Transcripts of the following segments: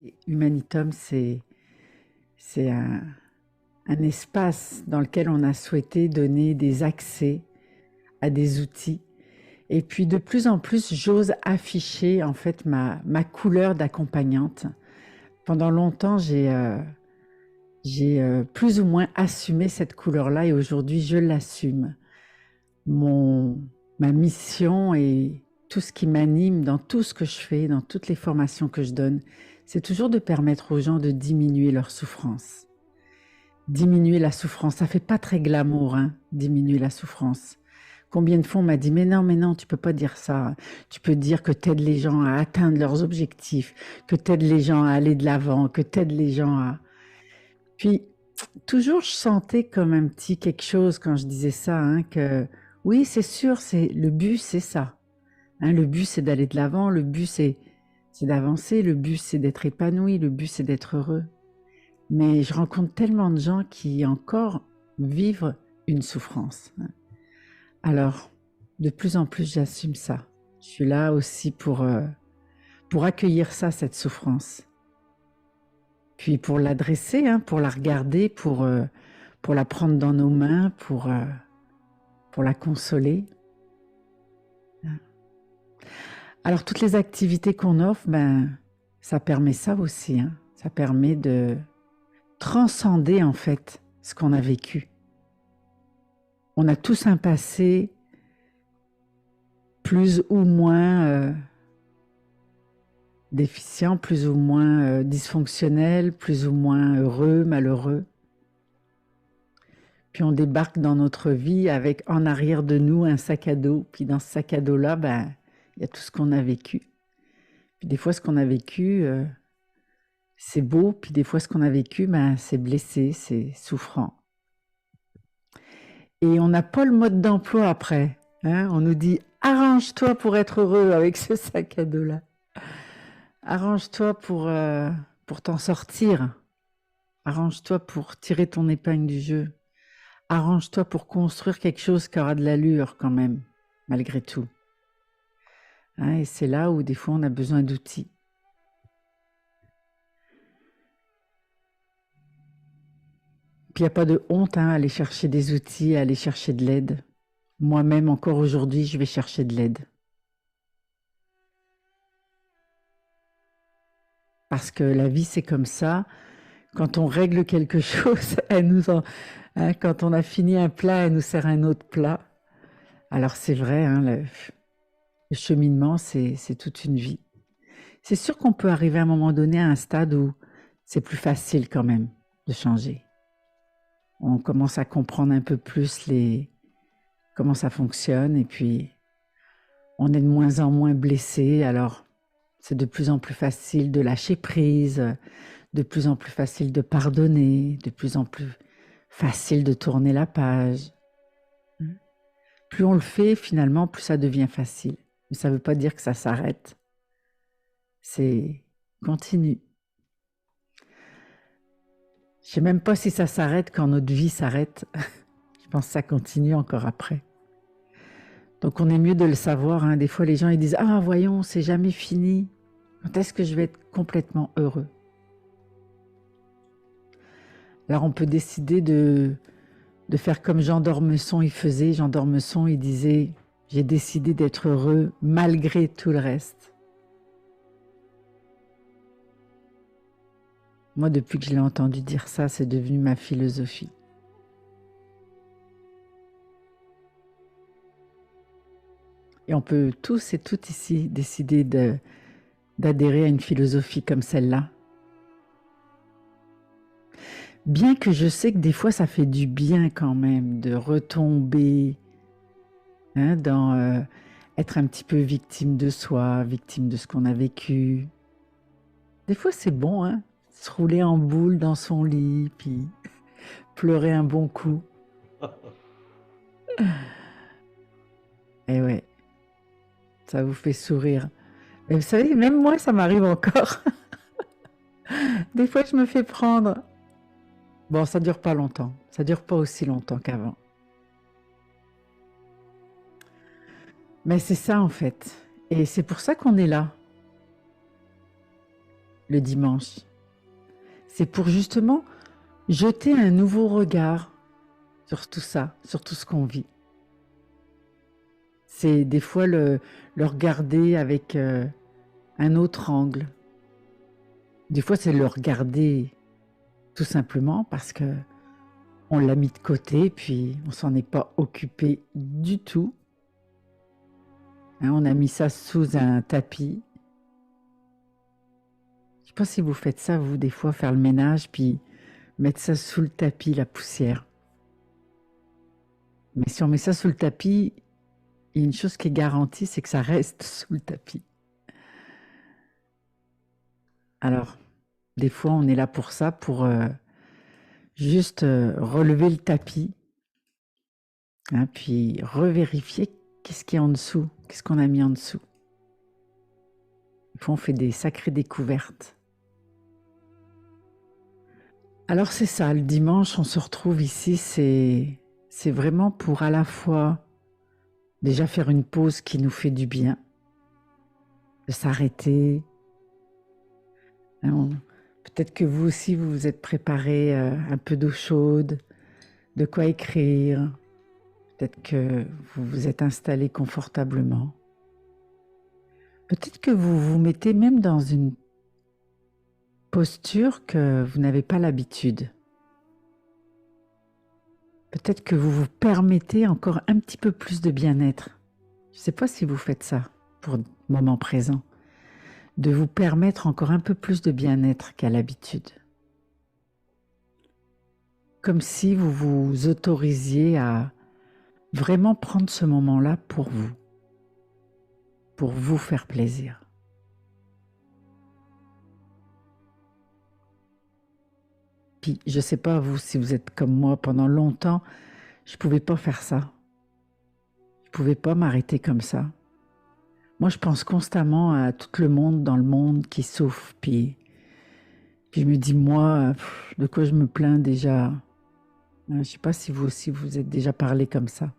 Et Humanitum, c'est un espace dans lequel on a souhaité donner des accès à des outils. Et puis de plus en plus, j'ose afficher en fait ma couleur d'accompagnante. Pendant longtemps, j'ai plus ou moins assumé cette couleur-là et aujourd'hui, je l'assume. Mon, Ma mission et tout ce qui m'anime dans tout ce que je fais, dans toutes les formations que je donne, c'est toujours de permettre aux gens de diminuer leur souffrance. Diminuer la souffrance, ça fait pas très glamour, hein, diminuer la souffrance. Combien de fois on m'a dit, mais non, tu peux pas dire ça. Tu peux dire que tu aides les gens à atteindre leurs objectifs, que tu aides les gens à aller de l'avant, que tu aides les gens à... Puis, toujours, je sentais comme un petit quelque chose quand je disais ça, hein, que oui, c'est sûr, c'est le but, c'est ça. Hein, le but, c'est d'aller de l'avant, le but, c'est d'avancer, le but, c'est d'être épanoui, le but, c'est d'être heureux. Mais je rencontre tellement de gens qui encore vivent une souffrance. Alors, de plus en plus, j'assume ça. Je suis là aussi pour accueillir ça, cette souffrance. Puis pour l'adresser, hein, pour la regarder, pour la prendre dans nos mains, pour la consoler. Alors, toutes les activités qu'on offre, ben, ça permet ça aussi. Hein. Ça permet de transcender, en fait, ce qu'on a vécu. On a tous un passé plus ou moins déficient, plus ou moins dysfonctionnel, plus ou moins heureux, malheureux. Puis on débarque dans notre vie avec en arrière de nous un sac à dos. Puis dans ce sac à dos-là, ben, il y a tout ce qu'on a vécu. Puis des fois, ce qu'on a vécu, c'est beau. Puis des fois, ce qu'on a vécu, ben, c'est blessé, c'est souffrant. Et on n'a pas le mode d'emploi après. Hein. On nous dit, arrange-toi pour être heureux avec ce sac à dos-là. Arrange-toi pour t'en sortir. Arrange-toi pour tirer ton épingle du jeu. Arrange-toi pour construire quelque chose qui aura de l'allure quand même, malgré tout. Hein, et c'est là où des fois on a besoin d'outils. Puis il n'y a pas de honte hein, à aller chercher des outils, à aller chercher de l'aide. Moi-même, encore aujourd'hui, je vais chercher de l'aide. Parce que la vie, c'est comme ça. Quand on règle quelque chose, quand on a fini un plat, elle nous sert un autre plat. Alors c'est vrai, hein, le cheminement, c'est toute une vie. C'est sûr qu'on peut arriver à un moment donné à un stade où c'est plus facile quand même de changer. On commence à comprendre un peu plus comment ça fonctionne et puis on est de moins en moins blessé. Alors c'est de plus en plus facile de lâcher prise, de plus en plus facile de pardonner, de plus en plus facile de tourner la page. Plus on le fait, finalement, plus ça devient facile. Mais ça ne veut pas dire que ça s'arrête. C'est continu. Je ne sais même pas si ça s'arrête quand notre vie s'arrête. Je pense que ça continue encore après. Donc on est mieux de le savoir. Hein. Des fois, les gens ils disent « Ah, voyons, c'est jamais fini. Quand est-ce que je vais être complètement heureux ?» Alors on peut décider de faire comme Jean d'Ormesson il faisait. Jean d'Ormesson il disait « J'ai décidé d'être heureux malgré tout le reste. » Moi, depuis que je l'ai entendu dire ça, c'est devenu ma philosophie. Et on peut tous et toutes ici décider d'adhérer à une philosophie comme celle-là. Bien que je sais que des fois, ça fait du bien quand même de retomber hein, dans être un petit peu victime de soi, victime de ce qu'on a vécu. Des fois, c'est bon, hein, se rouler en boule dans son lit, puis pleurer un bon coup. Et ouais, ça vous fait sourire. Mais vous savez, même moi, ça m'arrive encore. Des fois, je me fais prendre. Bon, ça dure pas longtemps. Ça dure pas aussi longtemps qu'avant. Mais c'est ça, en fait. Et c'est pour ça qu'on est là. le dimanche. C'est pour justement jeter un nouveau regard sur tout ça, sur tout ce qu'on vit. C'est des fois le regarder avec un autre angle. Des fois, c'est le regarder tout simplement parce que on l'a mis de côté, puis on s'en est pas occupé du tout. Hein, on a mis ça sous un tapis. Je sais pas si vous faites ça, vous, des fois, faire le ménage, puis mettre ça sous le tapis, la poussière. Mais si on met ça sous le tapis, il y a une chose qui est garantie, c'est que ça reste sous le tapis. Alors, des fois, on est là pour ça, pour juste relever le tapis, hein, puis revérifier qu'est-ce qu'il y a en dessous, qu'est-ce qu'on a mis en dessous. Des fois, on fait des sacrées découvertes. Alors c'est ça, le dimanche, on se retrouve ici, c'est vraiment pour à la fois déjà faire une pause qui nous fait du bien, de s'arrêter. Hein, peut-être que vous aussi, vous vous êtes préparé un peu d'eau chaude, de quoi écrire. Peut-être que vous vous êtes installé confortablement. Peut-être que vous vous mettez même dans une posture que vous n'avez pas l'habitude. Peut-être que vous vous permettez encore un petit peu plus de bien-être. Je ne sais pas si vous faites ça pour le moment présent, de vous permettre encore un peu plus de bien-être qu'à l'habitude. Comme si vous vous autorisiez à vraiment prendre ce moment-là pour vous faire plaisir. Puis, je ne sais pas vous, si vous êtes comme moi, pendant longtemps, je ne pouvais pas faire ça. Je ne pouvais pas m'arrêter comme ça. Moi, je pense constamment à tout le monde dans le monde qui souffre. Puis je me dis, moi, de quoi je me plains déjà? Je ne sais pas si vous aussi, vous êtes déjà parlé comme ça.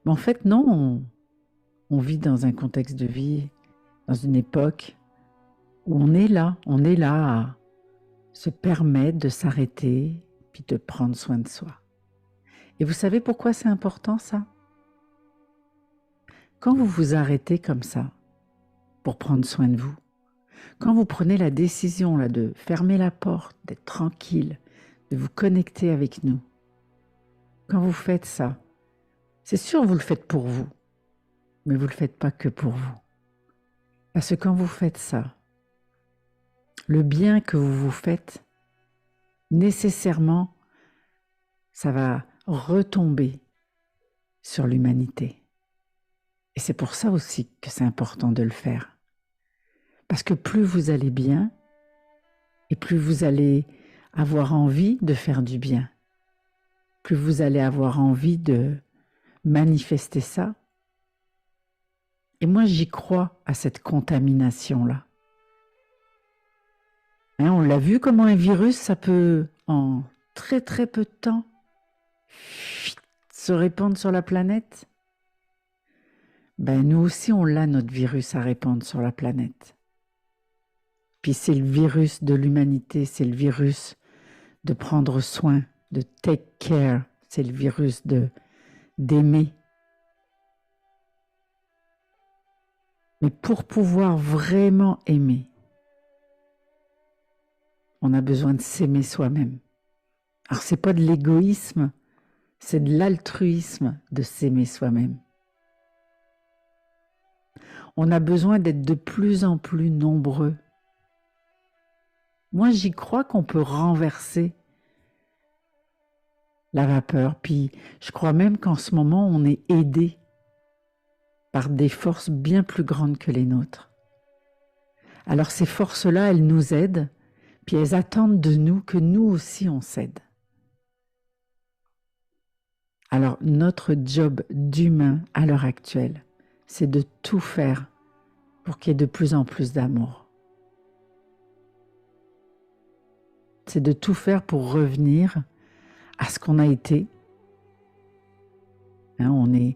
Mais en fait, non, on vit dans un contexte de vie, dans une époque où on est là à se permettre de s'arrêter, puis de prendre soin de soi. Et vous savez pourquoi c'est important ça? Quand vous vous arrêtez comme ça, pour prendre soin de vous, quand vous prenez la décision là, de fermer la porte, d'être tranquille, de vous connecter avec nous, quand vous faites ça, c'est sûr vous le faites pour vous, mais vous ne le faites pas que pour vous. Parce que quand vous faites ça, le bien que vous vous faites, nécessairement, ça va retomber sur l'humanité. Et c'est pour ça aussi que c'est important de le faire. Parce que plus vous allez bien, et plus vous allez avoir envie de faire du bien, plus vous allez avoir envie de manifester ça. Et moi, j'y crois à cette contamination-là. Hein, on l'a vu comment un virus, ça peut, en très très peu de temps, se répandre sur la planète. Ben, nous aussi, on l'a, notre virus à répandre sur la planète. Puis c'est le virus de l'humanité, c'est le virus de prendre soin, de take care, c'est le virus d'aimer. Mais pour pouvoir vraiment aimer, on a besoin de s'aimer soi-même. Alors c'est pas de l'égoïsme, c'est de l'altruisme de s'aimer soi-même. On a besoin d'être de plus en plus nombreux. Moi, j'y crois qu'on peut renverser la vapeur. Puis je crois même qu'en ce moment, on est aidé par des forces bien plus grandes que les nôtres. Alors ces forces-là, elles nous aident, puis elles attendent de nous que nous aussi on s'aide. Alors notre job d'humain à l'heure actuelle, c'est de tout faire pour qu'il y ait de plus en plus d'amour. C'est de tout faire pour revenir à ce qu'on a été. Hein, on est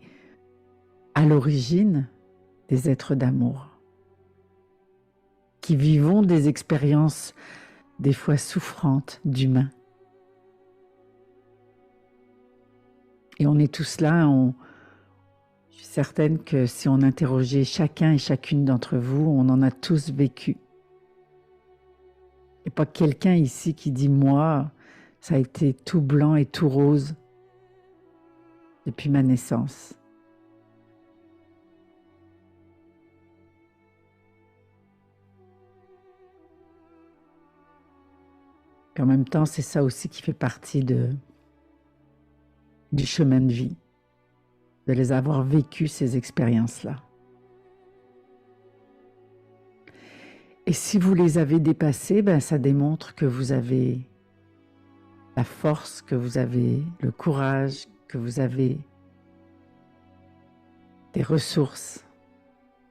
à l'origine des êtres d'amour. qui vivons des expériences des fois souffrantes d'humains. Et on est tous là, je suis certaine que si on interrogeait chacun et chacune d'entre vous, on en a tous vécu. Il n'y a pas quelqu'un ici qui dit « moi, ça a été tout blanc et tout rose depuis ma naissance ». Et en même temps, c'est ça aussi qui fait partie du chemin de vie, de les avoir vécu, ces expériences-là. Et si vous les avez dépassées, ben, ça démontre que vous avez la force, que vous avez le courage, que vous avez des ressources.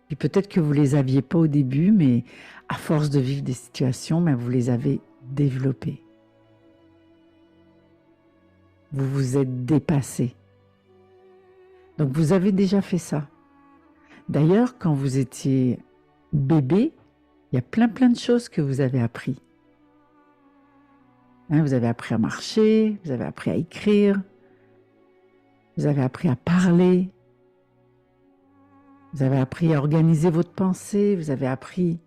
Puis peut-être que vous ne les aviez pas au début, mais à force de vivre des situations, ben, vous les avez développées. Vous vous êtes dépassé. Donc vous avez déjà fait ça. D'ailleurs, quand vous étiez bébé, il y a plein de choses que vous avez appris. Hein, vous avez appris à marcher, vous avez appris à écrire, vous avez appris à parler, vous avez appris à organiser votre pensée, vous avez appris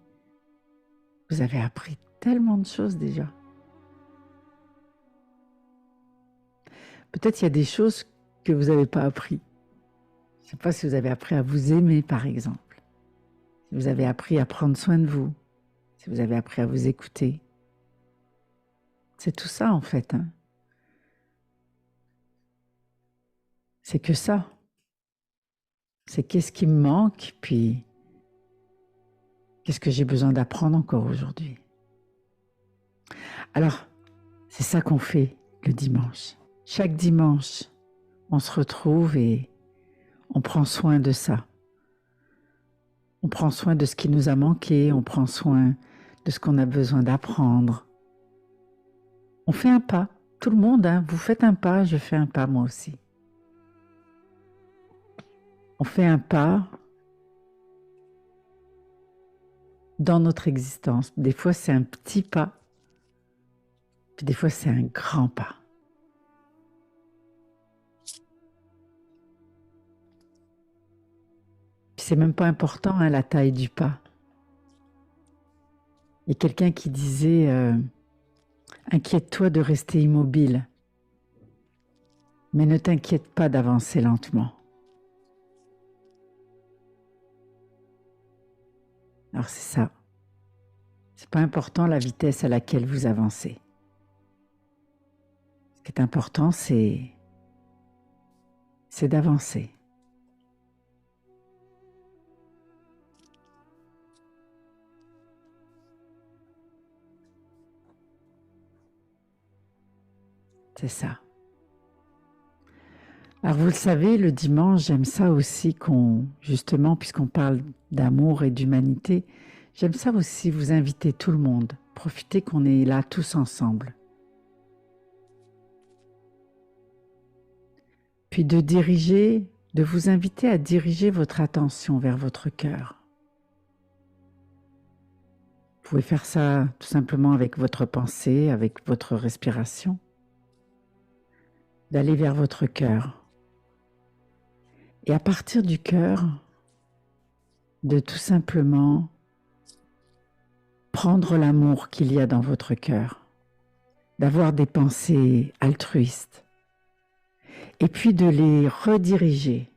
tellement de choses déjà. Peut-être il y a des choses que vous n'avez pas appris. Je ne sais pas si vous avez appris à vous aimer, par exemple. Si vous avez appris à prendre soin de vous. Si vous avez appris à vous écouter. C'est tout ça, en fait. Hein. C'est que ça. C'est qu'est-ce qui me manque, puis qu'est-ce que j'ai besoin d'apprendre encore aujourd'hui. Alors, c'est ça qu'on fait le dimanche. Chaque dimanche, on se retrouve et on prend soin de ça. On prend soin de ce qui nous a manqué, on prend soin de ce qu'on a besoin d'apprendre. On fait un pas, tout le monde, hein, vous faites un pas, je fais un pas moi aussi. On fait un pas dans notre existence. Des fois, c'est un petit pas, puis des fois, c'est un grand pas. Puis c'est même pas important, hein, la taille du pas. Il y a quelqu'un qui disait inquiète-toi de rester immobile, mais ne t'inquiète pas d'avancer lentement. Alors c'est ça. C'est pas important la vitesse à laquelle vous avancez. Ce qui est important, c'est d'avancer. C'est ça. Alors vous le savez, le dimanche, j'aime ça aussi justement, puisqu'on parle d'amour et d'humanité, j'aime ça aussi vous inviter tout le monde. Profitez qu'on est là tous ensemble. Puis de vous inviter à diriger votre attention vers votre cœur. Vous pouvez faire ça tout simplement avec votre pensée, avec votre respiration. D'aller vers votre cœur. Et à partir du cœur, de tout simplement prendre l'amour qu'il y a dans votre cœur, d'avoir des pensées altruistes, et puis de les rediriger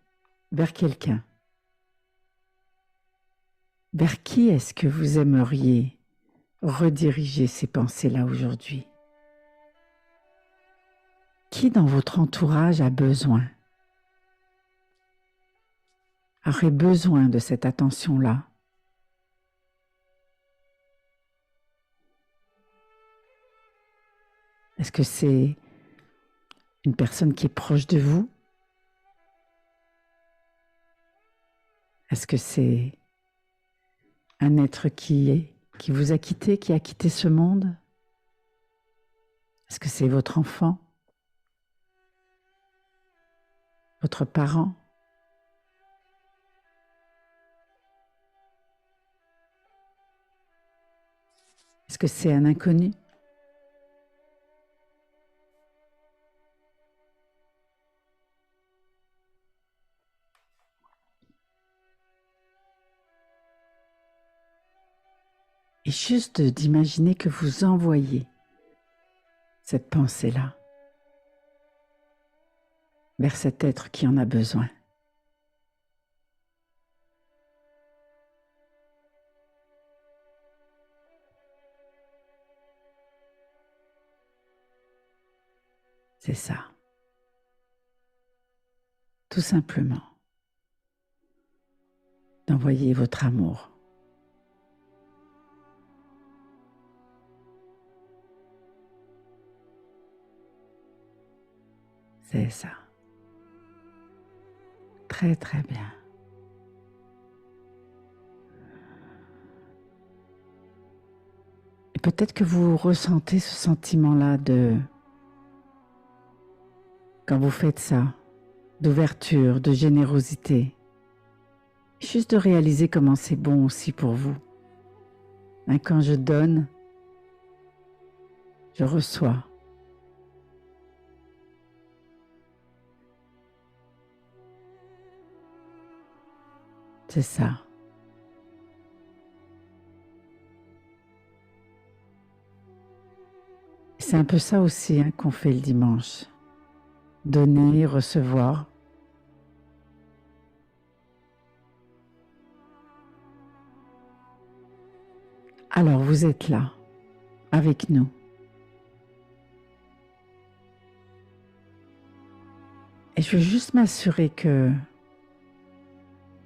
vers quelqu'un. Vers qui est-ce que vous aimeriez rediriger ces pensées-là aujourd'hui? Qui dans votre entourage aurait besoin de cette attention-là? Est-ce que c'est une personne qui est proche de vous? Est-ce que c'est un être qui vous a quitté, qui a quitté ce monde? Est-ce que c'est votre enfant? Votre parent? Est-ce que c'est un inconnu? Et juste d'imaginer que vous envoyez cette pensée-là vers cet être qui en a besoin. C'est ça. Tout simplement. D'envoyer votre amour. C'est ça. Très très bien. Et peut-être que vous ressentez ce sentiment-là de... Quand vous faites ça, d'ouverture, de générosité. Juste de réaliser comment c'est bon aussi pour vous. Hein, quand je donne, je reçois. C'est ça. C'est un peu ça aussi hein, qu'on fait le dimanche. Donner, recevoir. Alors vous êtes là, avec nous. Et je veux juste m'assurer que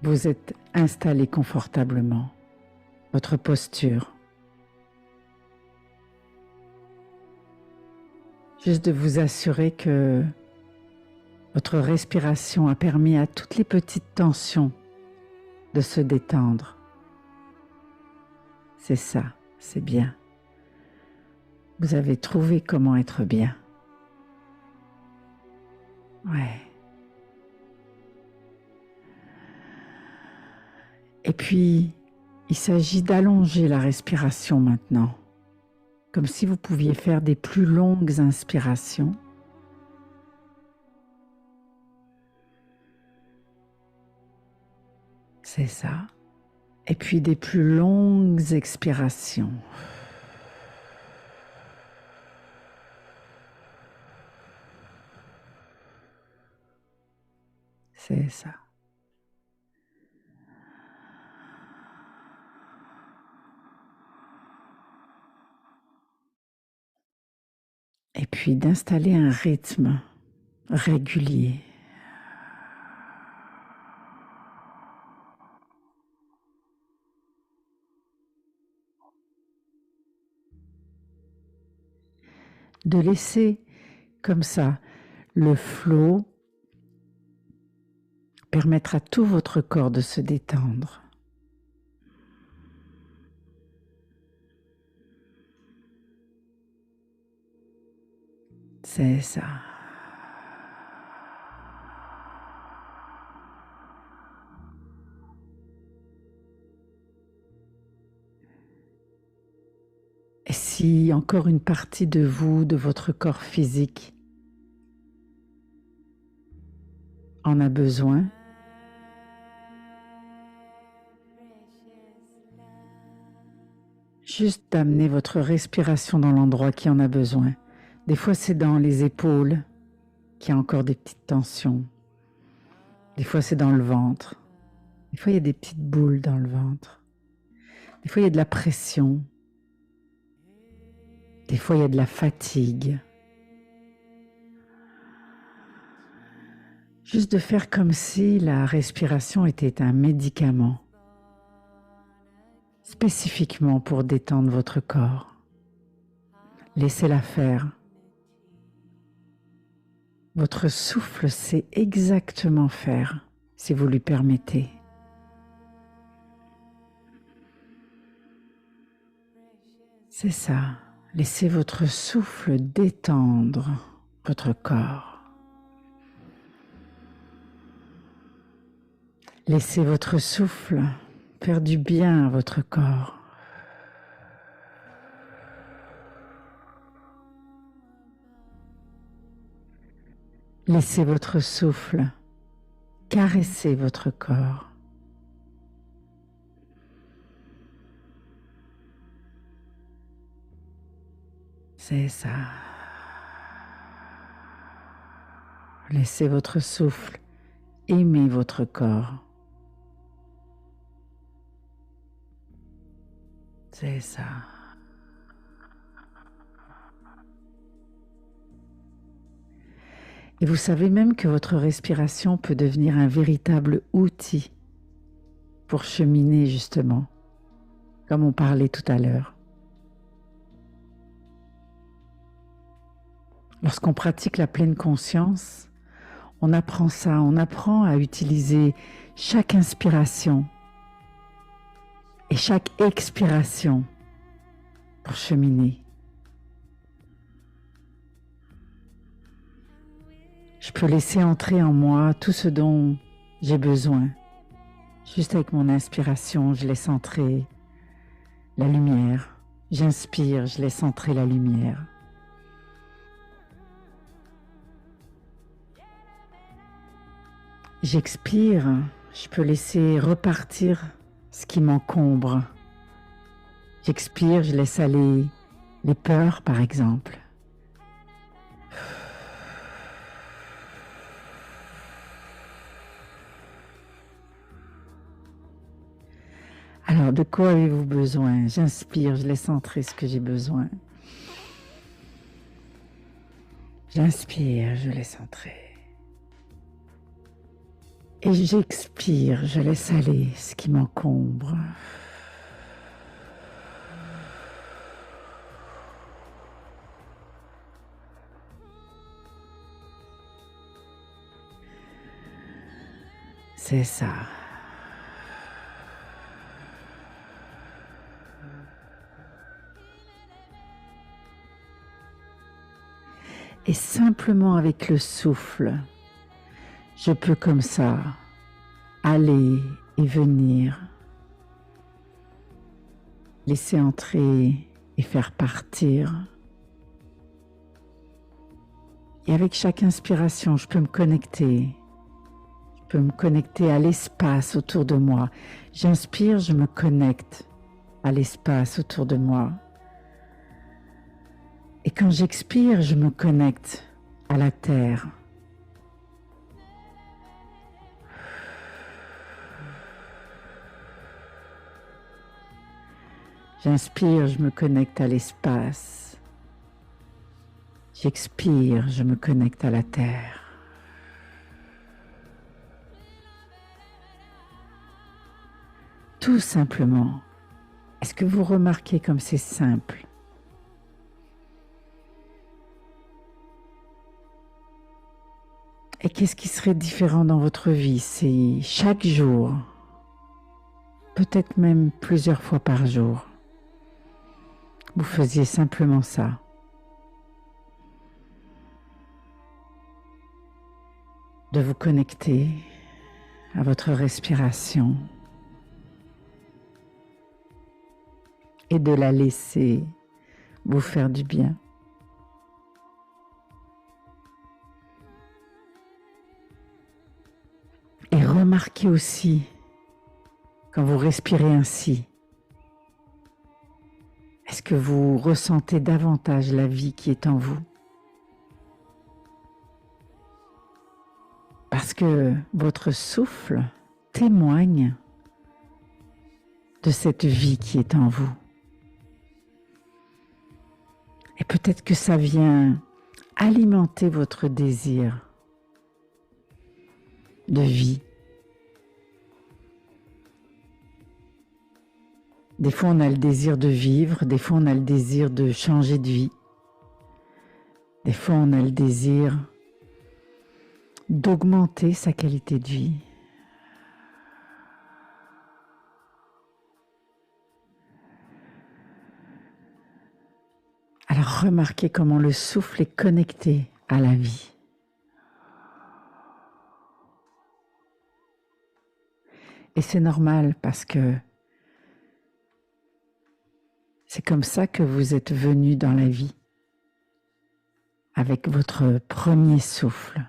vous êtes installé confortablement, votre posture. Juste de vous assurer que votre respiration a permis à toutes les petites tensions de se détendre. C'est ça, c'est bien. Vous avez trouvé comment être bien. Ouais. Et puis, il s'agit d'allonger la respiration maintenant, comme si vous pouviez faire des plus longues inspirations. C'est ça. Et puis des plus longues expirations. C'est ça. Et puis d'installer un rythme régulier. De laisser comme ça le flot permettre à tout votre corps de se détendre. C'est ça. Et si encore une partie de vous, de votre corps physique, en a besoin, juste d'amener votre respiration dans l'endroit qui en a besoin. Des fois, c'est dans les épaules qu'il y a encore des petites tensions. Des fois, c'est dans le ventre. Des fois, il y a des petites boules dans le ventre. Des fois, il y a de la pression. Des fois, il y a de la fatigue. Juste de faire comme si la respiration était un médicament, spécifiquement pour détendre votre corps. Laissez-la faire. Votre souffle sait exactement faire, si vous lui permettez. C'est ça. Laissez votre souffle détendre votre corps. Laissez votre souffle faire du bien à votre corps. Laissez votre souffle caresser votre corps. C'est ça. Laissez votre souffle aimer votre corps. C'est ça. Et vous savez même que votre respiration peut devenir un véritable outil pour cheminer justement, comme on parlait tout à l'heure. Lorsqu'on pratique la pleine conscience, on apprend ça, on apprend à utiliser chaque inspiration et chaque expiration pour cheminer. Je peux laisser entrer en moi tout ce dont j'ai besoin. Juste avec mon inspiration, je laisse entrer la lumière. J'inspire, je laisse entrer la lumière. J'expire, je peux laisser repartir ce qui m'encombre. J'expire, je laisse aller les peurs, par exemple. Alors, de quoi avez-vous besoin? J'inspire, je laisse entrer ce que j'ai besoin. J'inspire, je laisse entrer. Et j'expire, je laisse aller ce qui m'encombre. C'est ça. Et simplement avec le souffle, je peux comme ça aller et venir, laisser entrer et faire partir. Et avec chaque inspiration, je peux me connecter. Je peux me connecter à l'espace autour de moi. J'inspire, je me connecte à l'espace autour de moi. Et quand j'expire, je me connecte à la terre. J'inspire, je me connecte à l'espace. J'expire, je me connecte à la terre. Tout simplement. Est-ce que vous remarquez comme c'est simple? Et qu'est-ce qui serait différent dans votre vie si chaque jour, peut-être même plusieurs fois par jour, vous faisiez simplement ça? De vous connecter à votre respiration et de la laisser vous faire du bien. Et remarquez aussi, quand vous respirez ainsi, est-ce que vous ressentez davantage la vie qui est en vous? Parce que votre souffle témoigne de cette vie qui est en vous. Et peut-être que ça vient alimenter votre désir de vie. Des fois, on a le désir de vivre, des fois, on a le désir de changer de vie. Des fois, on a le désir d'augmenter sa qualité de vie. Alors, remarquez comment le souffle est connecté à la vie. Et c'est normal parce que c'est comme ça que vous êtes venu dans la vie, avec votre premier souffle.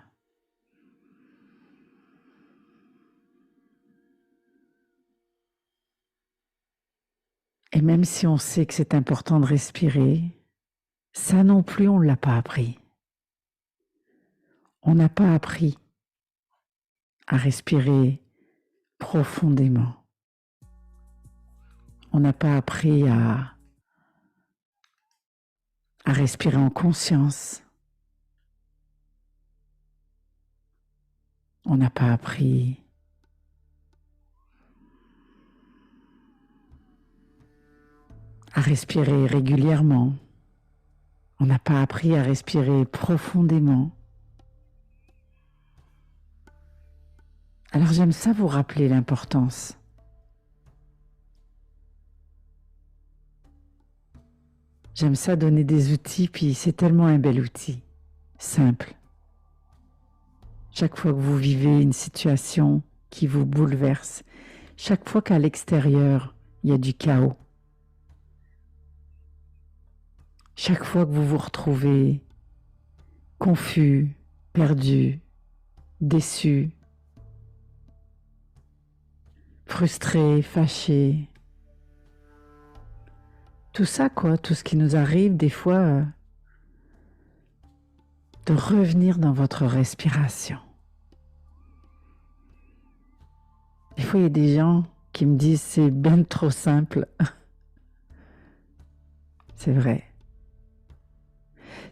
Et même si on sait que c'est important de respirer, ça non plus, on ne l'a pas appris. On n'a pas appris à respirer profondément. On n'a pas appris à respirer en conscience. On n'a pas appris à respirer régulièrement. On n'a pas appris à respirer profondément. Alors j'aime ça vous rappeler l'importance. J'aime ça donner des outils, puis c'est tellement un bel outil, simple. Chaque fois que vous vivez une situation qui vous bouleverse, chaque fois qu'à l'extérieur, il y a du chaos, chaque fois que vous vous retrouvez confus, perdu, déçu, frustré, fâché, tout ça quoi, tout ce qui nous arrive des fois, de revenir dans votre respiration. Des fois, il y a des gens qui me disent c'est bien trop simple. C'est vrai.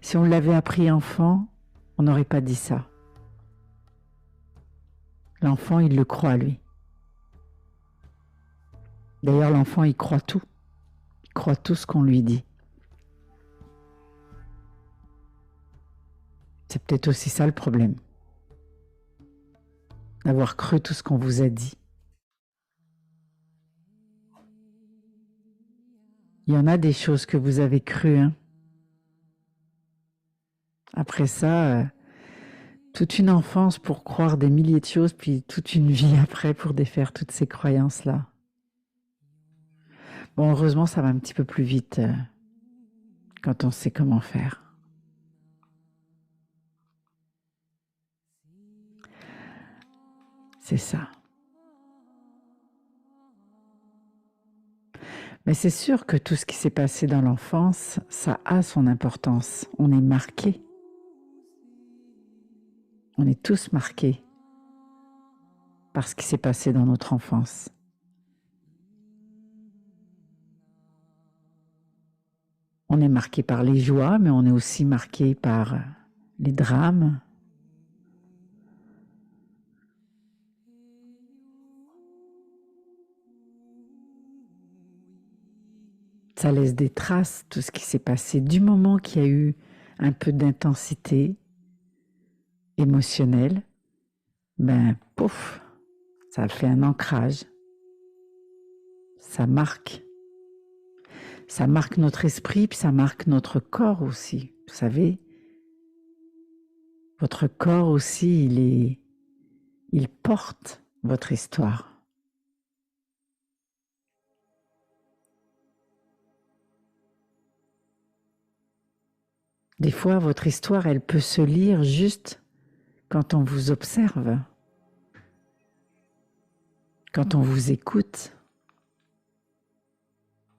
Si on l'avait appris enfant, on n'aurait pas dit ça. L'enfant, il le croit, lui. D'ailleurs, l'enfant, il croit tout. Il croit tout ce qu'on lui dit. C'est peut-être aussi ça le problème. D'avoir cru tout ce qu'on vous a dit. Il y en a des choses que vous avez crues, hein. Après ça, toute une enfance pour croire des milliers de choses, puis toute une vie après pour défaire toutes ces croyances-là. Bon, heureusement, ça va un petit peu plus vite quand on sait comment faire. C'est ça. Mais c'est sûr que tout ce qui s'est passé dans l'enfance, ça a son importance. On est marqué. On est tous marqués par ce qui s'est passé dans notre enfance. On est marqué par les joies, mais on est aussi marqué par les drames. Ça laisse des traces, tout ce qui s'est passé du moment qu'il y a eu un peu d'intensité émotionnelle. Ben, pouf, ça fait un ancrage. Ça marque. Ça marque notre esprit, puis ça marque notre corps aussi. Vous savez, votre corps aussi, il porte votre histoire. Des fois, votre histoire, elle peut se lire juste quand on vous observe, quand on vous écoute,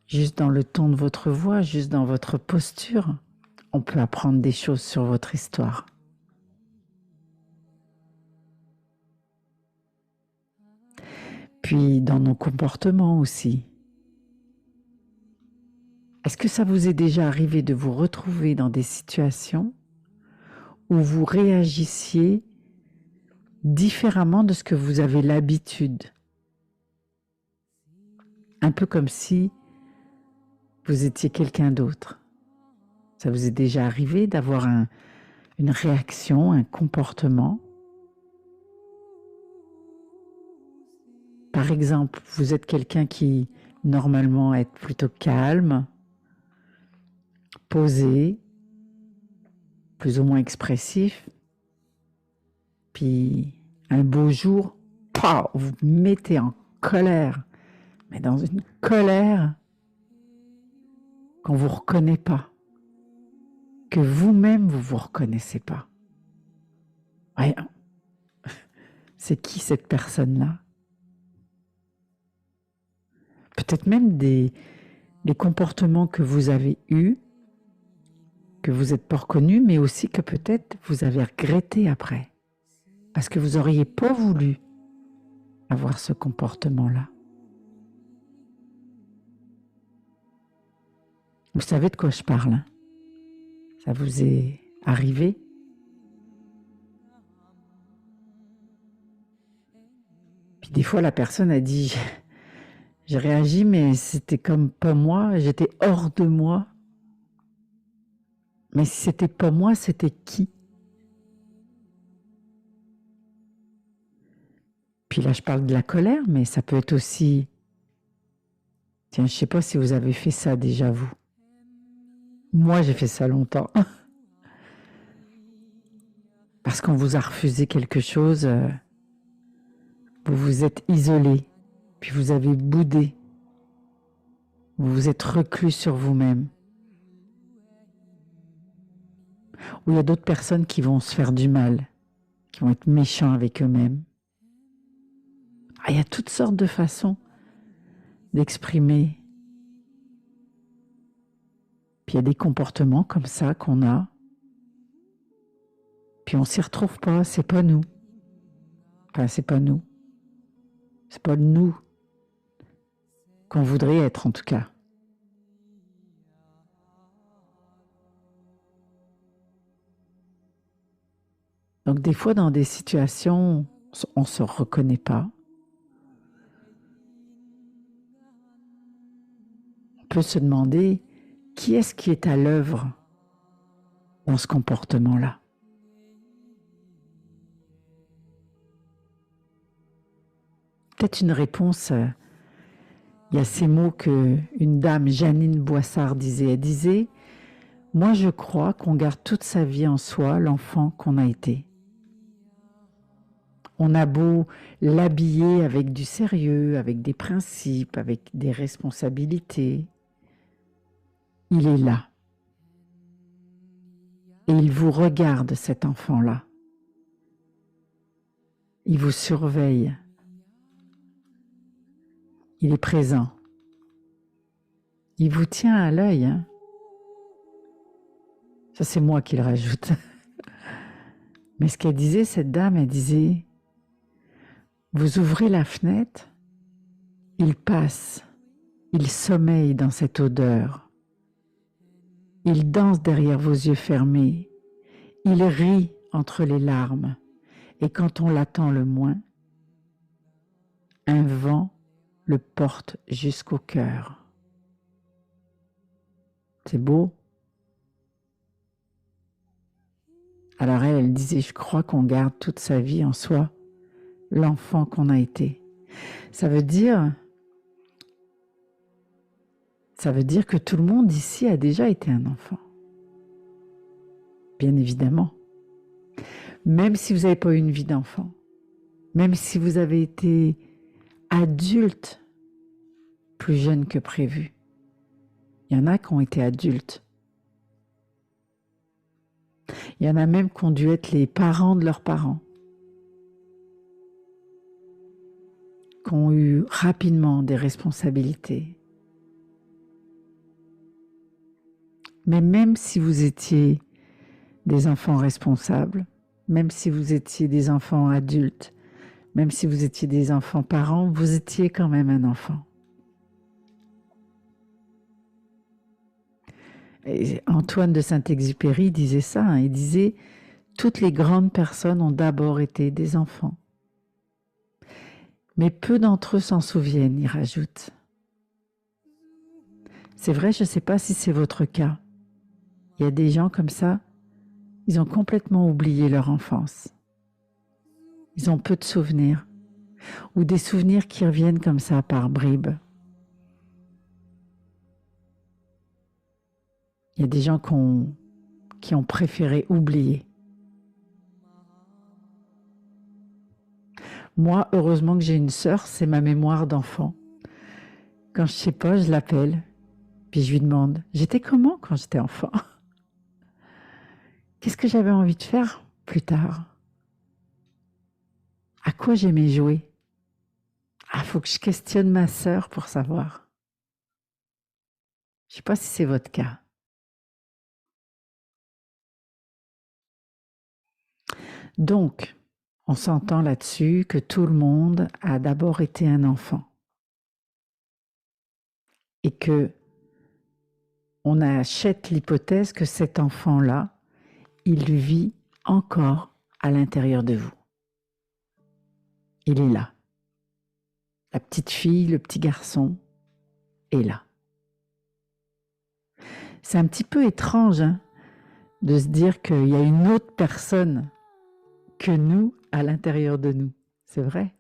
juste dans le ton de votre voix, juste dans votre posture, on peut apprendre des choses sur votre histoire. Puis dans nos comportements aussi. Est-ce que ça vous est déjà arrivé de vous retrouver dans des situations où vous réagissiez différemment de ce que vous avez l'habitude? Un peu comme si vous étiez quelqu'un d'autre. Ça vous est déjà arrivé d'avoir une réaction, un comportement? Par exemple, vous êtes quelqu'un qui normalement est plutôt calme, posé, plus ou moins expressif, puis un beau jour, vous vous mettez en colère, mais dans une colère qu'on ne vous reconnaît pas, que vous-même vous ne vous reconnaissez pas. Ouais, c'est qui cette personne-là? Peut-être même des les comportements que vous avez eus, que vous n'êtes pas reconnu, mais aussi que peut-être vous avez regretté après, parce que vous n'auriez pas voulu avoir ce comportement-là. Vous savez de quoi je parle, hein? Ça vous est arrivé? Puis des fois, la personne a dit, j'ai réagi, mais c'était comme pas moi, j'étais hors de moi. Mais si c'était pas moi, c'était qui? Puis là, je parle de la colère, mais ça peut être aussi... Tiens, je ne sais pas si vous avez fait ça déjà, vous. Moi, j'ai fait ça longtemps. Parce qu'on vous a refusé quelque chose, vous vous êtes isolé, puis vous avez boudé. Vous vous êtes reclus sur vous-même. Ou il y a d'autres personnes qui vont se faire du mal, qui vont être méchants avec eux-mêmes. Ah, il y a toutes sortes de façons d'exprimer. Puis il y a des comportements comme ça qu'on a. Puis on s'y retrouve pas, c'est pas nous. Enfin, c'est pas nous. C'est pas nous qu'on voudrait être en tout cas. Donc des fois dans des situations, on se reconnaît pas. On peut se demander qui est-ce qui est à l'œuvre dans ce comportement-là. Peut-être une réponse, il y a ces mots qu'une dame, Janine Boissard, disait. Elle disait « Moi, je crois qu'on garde toute sa vie en soi l'enfant qu'on a été. On a beau l'habiller avec du sérieux, avec des principes, avec des responsabilités. Il est là. Et il vous regarde, cet enfant-là. Il vous surveille. Il est présent. Il vous tient à l'œil. Hein. Ça, c'est moi qui le rajoute. Mais ce qu'elle disait, cette dame, elle disait, vous ouvrez la fenêtre, il passe, il sommeille dans cette odeur. Il danse derrière vos yeux fermés. Il rit entre les larmes. Et quand on l'attend le moins, un vent le porte jusqu'au cœur. C'est beau. Alors elle disait, je crois qu'on garde toute sa vie en soi l'enfant qu'on a été. Ça veut dire que tout le monde ici a déjà été un enfant. Bien évidemment. Même si vous n'avez pas eu une vie d'enfant, même si vous avez été adulte plus jeune que prévu. Il y en a qui ont été adultes. Il y en a même qui ont dû être les parents de leurs parents, qui ont eu rapidement des responsabilités. Mais même si vous étiez des enfants responsables, même si vous étiez des enfants adultes, même si vous étiez des enfants parents, vous étiez quand même un enfant. Et Antoine de Saint-Exupéry disait ça, hein, il disait « Toutes les grandes personnes ont d'abord été des enfants. » Mais peu d'entre eux s'en souviennent, il rajoute. C'est vrai, je ne sais pas si c'est votre cas. Il y a des gens comme ça, ils ont complètement oublié leur enfance. Ils ont peu de souvenirs, ou des souvenirs qui reviennent comme ça par bribes. Il y a des gens qui ont préféré oublier. Moi, heureusement que j'ai une sœur, c'est ma mémoire d'enfant. Quand je ne sais pas, je l'appelle, puis je lui demande « J'étais comment quand j'étais enfant ? Qu'est-ce que j'avais envie de faire plus tard ? À quoi j'aimais jouer ? » Ah, il faut que je questionne ma sœur pour savoir. Je ne sais pas si c'est votre cas. Donc, on s'entend là-dessus que tout le monde a d'abord été un enfant et que on achète l'hypothèse que cet enfant-là, il vit encore à l'intérieur de vous. Il est là. La petite fille, le petit garçon est là. C'est un petit peu étrange de se dire qu'il y a une autre personne que nous à l'intérieur de nous. C'est vrai.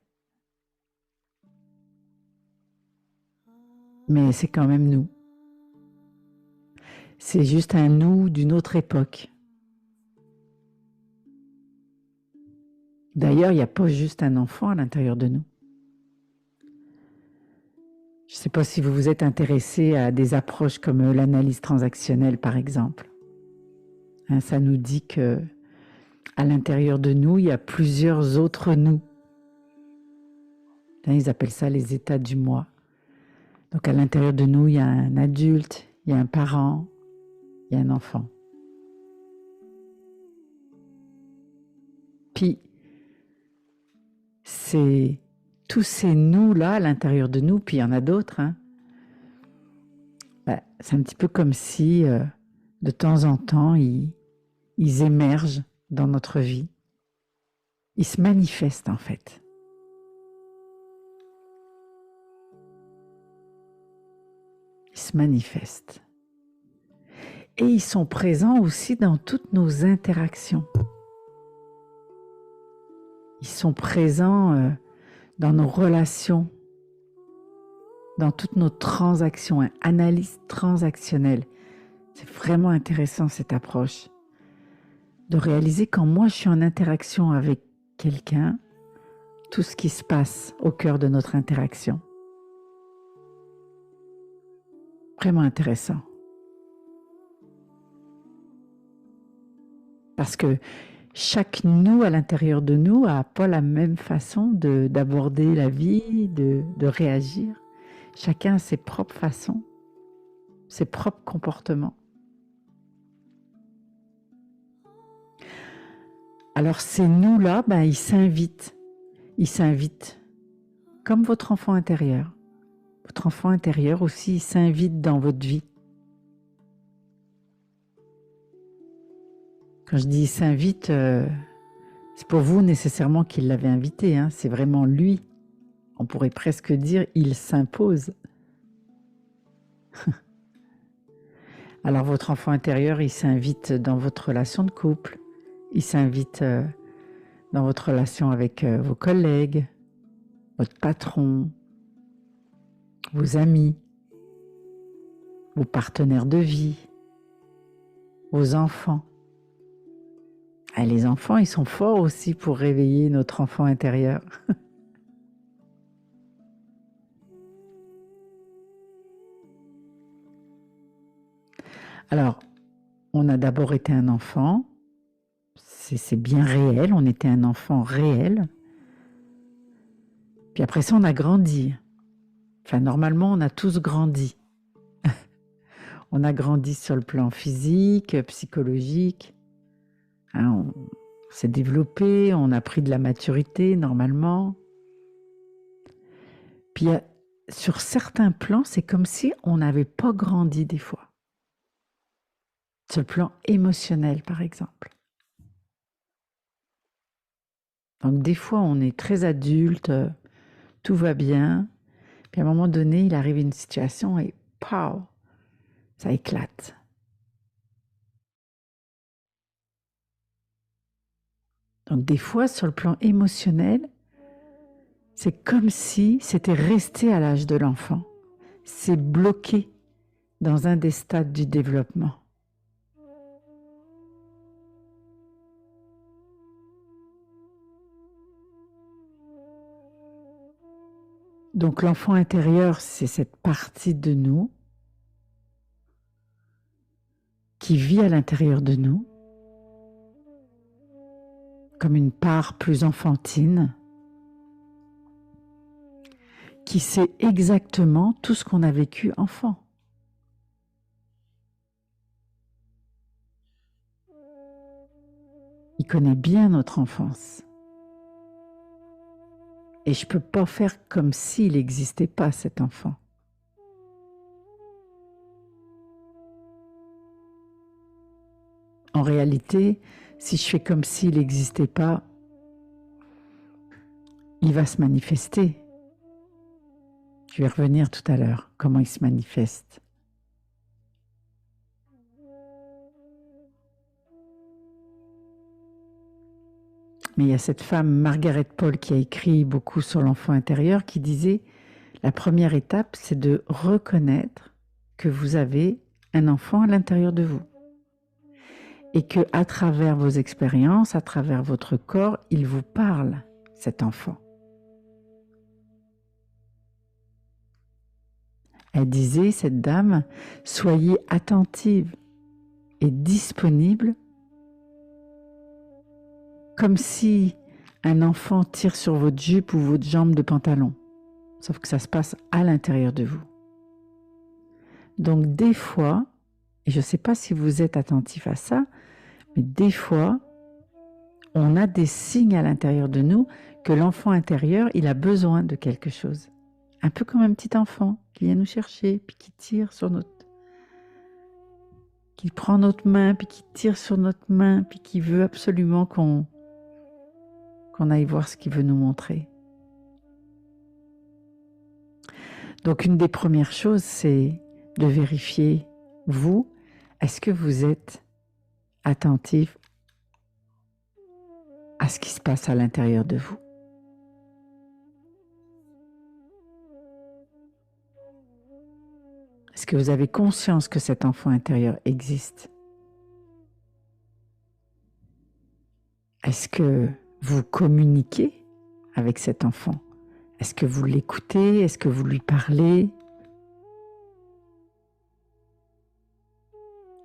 Mais c'est quand même nous. C'est juste un nous d'une autre époque. D'ailleurs, il n'y a pas juste un enfant à l'intérieur de nous. Je ne sais pas si vous vous êtes intéressé à des approches comme l'analyse transactionnelle, par exemple. Ça nous dit que à l'intérieur de nous, il y a plusieurs autres nous. Ils appellent ça les états du moi. Donc à l'intérieur de nous, il y a un adulte, il y a un parent, il y a un enfant. Puis, c'est tous ces nous-là à l'intérieur de nous, puis il y en a d'autres, c'est un petit peu comme si de temps en temps, ils émergent dans notre vie. Ils se manifestent en fait. Ils se manifestent. Et ils sont présents aussi dans toutes nos interactions. Ils sont présents dans nos relations, dans toutes nos transactions, analyse transactionnelle. C'est vraiment intéressant cette approche. De réaliser quand moi je suis en interaction avec quelqu'un, tout ce qui se passe au cœur de notre interaction. Vraiment intéressant. Parce que chaque nous à l'intérieur de nous n'a pas la même façon d'aborder la vie, de réagir. Chacun a ses propres façons, ses propres comportements. Alors ces nous-là, ils s'invitent. Ils s'invitent comme votre enfant intérieur. Votre enfant intérieur aussi, il s'invite dans votre vie. Quand je dis il s'invite, c'est pour vous nécessairement qu'il l'avait invité. C'est vraiment lui. On pourrait presque dire il s'impose. Alors votre enfant intérieur, il s'invite dans votre relation de couple. Il s'invite dans votre relation avec vos collègues, votre patron, vos amis, vos partenaires de vie, vos enfants. Et les enfants, ils sont forts aussi pour réveiller notre enfant intérieur. Alors, on a d'abord été un enfant, c'est bien réel, on était un enfant réel. Puis après ça, on a grandi. Enfin, normalement, on a tous grandi. On a grandi sur le plan physique, psychologique. On s'est développé, on a pris de la maturité normalement. Puis sur certains plans, c'est comme si on n'avait pas grandi des fois. Sur le plan émotionnel, par exemple. Donc des fois, on est très adulte, tout va bien. Puis à un moment donné, il arrive une situation et pow, ça éclate. Donc des fois, sur le plan émotionnel, c'est comme si c'était resté à l'âge de l'enfant. C'est bloqué dans un des stades du développement. Donc l'enfant intérieur, c'est cette partie de nous qui vit à l'intérieur de nous, comme une part plus enfantine, qui sait exactement tout ce qu'on a vécu enfant. connaît bien notre enfance. Et je ne peux pas faire comme s'il n'existait pas, cet enfant. En réalité, si je fais comme s'il n'existait pas, il va se manifester. Je vais revenir tout à l'heure, comment il se manifeste. Mais il y a cette femme, Margaret Paul, qui a écrit beaucoup sur l'enfant intérieur, qui disait « La première étape, c'est de reconnaître que vous avez un enfant à l'intérieur de vous. Et que à travers vos expériences, à travers votre corps, il vous parle, cet enfant. » Elle disait, cette dame, « Soyez attentive et disponible comme si un enfant tire sur votre jupe ou votre jambe de pantalon. Sauf que ça se passe à l'intérieur de vous. » Donc des fois, et je ne sais pas si vous êtes attentif à ça, mais des fois, on a des signes à l'intérieur de nous que l'enfant intérieur, il a besoin de quelque chose. Un peu comme un petit enfant qui vient nous chercher, puis qui tire sur notre... qui prend notre main, puis qui tire sur notre main, puis qui veut absolument qu'on aille voir ce qu'il veut nous montrer. Donc une des premières choses, c'est de vérifier, vous, est-ce que vous êtes attentif à ce qui se passe à l'intérieur de vous? Est-ce que vous avez conscience que cet enfant intérieur existe? Est-ce que vous communiquez avec cet enfant? Est-ce que vous l'écoutez? Est-ce que vous lui parlez?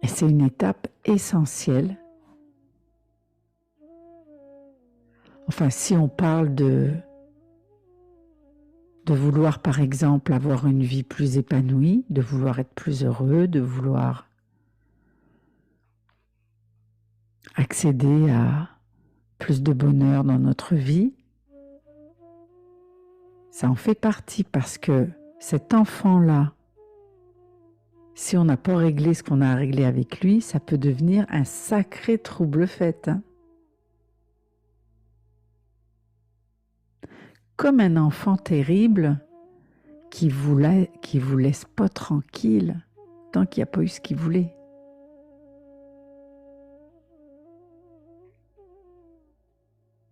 Et c'est une étape essentielle. Enfin, si on parle de vouloir, par exemple, avoir une vie plus épanouie, de vouloir être plus heureux, de vouloir accéder à plus de bonheur dans notre vie, ça en fait partie parce que cet enfant-là, si on n'a pas réglé ce qu'on a à régler avec lui, ça peut devenir un sacré trouble-fête. Comme un enfant terrible qui vous laisse pas tranquille tant qu'il n'y a pas eu ce qu'il voulait.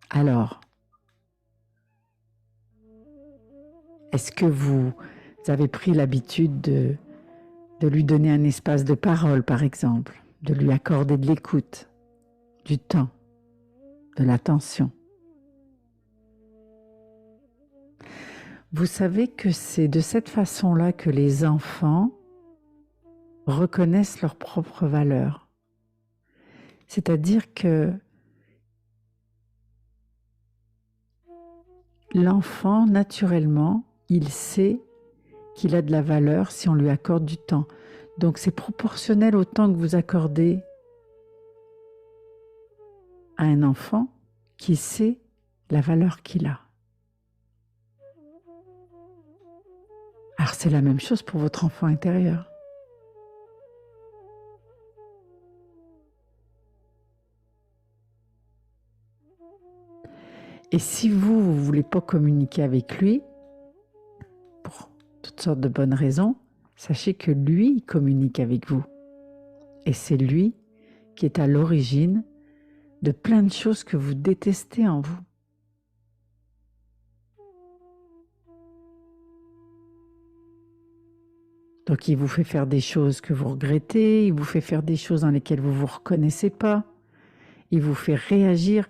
Alors, est-ce que vous avez pris l'habitude de lui donner un espace de parole, par exemple, de lui accorder de l'écoute, du temps, de l'attention? Vous savez que c'est de cette façon-là que les enfants reconnaissent leur propre valeur. C'est-à-dire que l'enfant, naturellement, il sait qu'il a de la valeur si on lui accorde du temps. Donc c'est proportionnel au temps que vous accordez à un enfant qui sait la valeur qu'il a. Alors c'est la même chose pour votre enfant intérieur. Et si vous ne voulez pas communiquer avec lui, pour toutes sortes de bonnes raisons, sachez que lui, il communique avec vous. Et c'est lui qui est à l'origine de plein de choses que vous détestez en vous. Donc il vous fait faire des choses que vous regrettez, il vous fait faire des choses dans lesquelles vous ne vous reconnaissez pas, il vous fait réagir,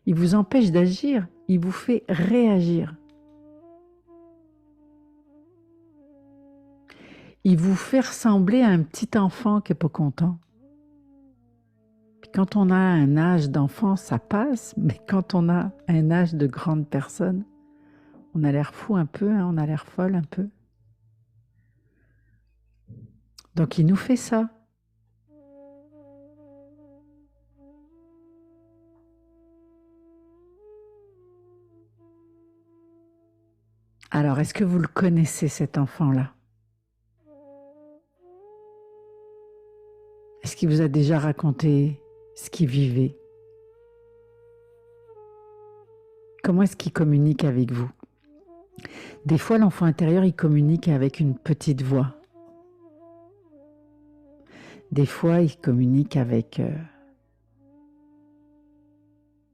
il vous empêche d'agir, il vous fait réagir. Il vous fait ressembler à un petit enfant qui n'est pas content. Puis quand on a un âge d'enfant, ça passe, mais quand on a un âge de grande personne, on a l'air fou un peu, hein, on a l'air folle un peu. Donc il nous fait ça. Alors, est-ce que vous le connaissez, cet enfant-là? Est-ce qu'il vous a déjà raconté ce qu'il vivait? Comment est-ce qu'il communique avec vous? Des fois, l'enfant intérieur, il communique avec une petite voix. Des fois, il communique avec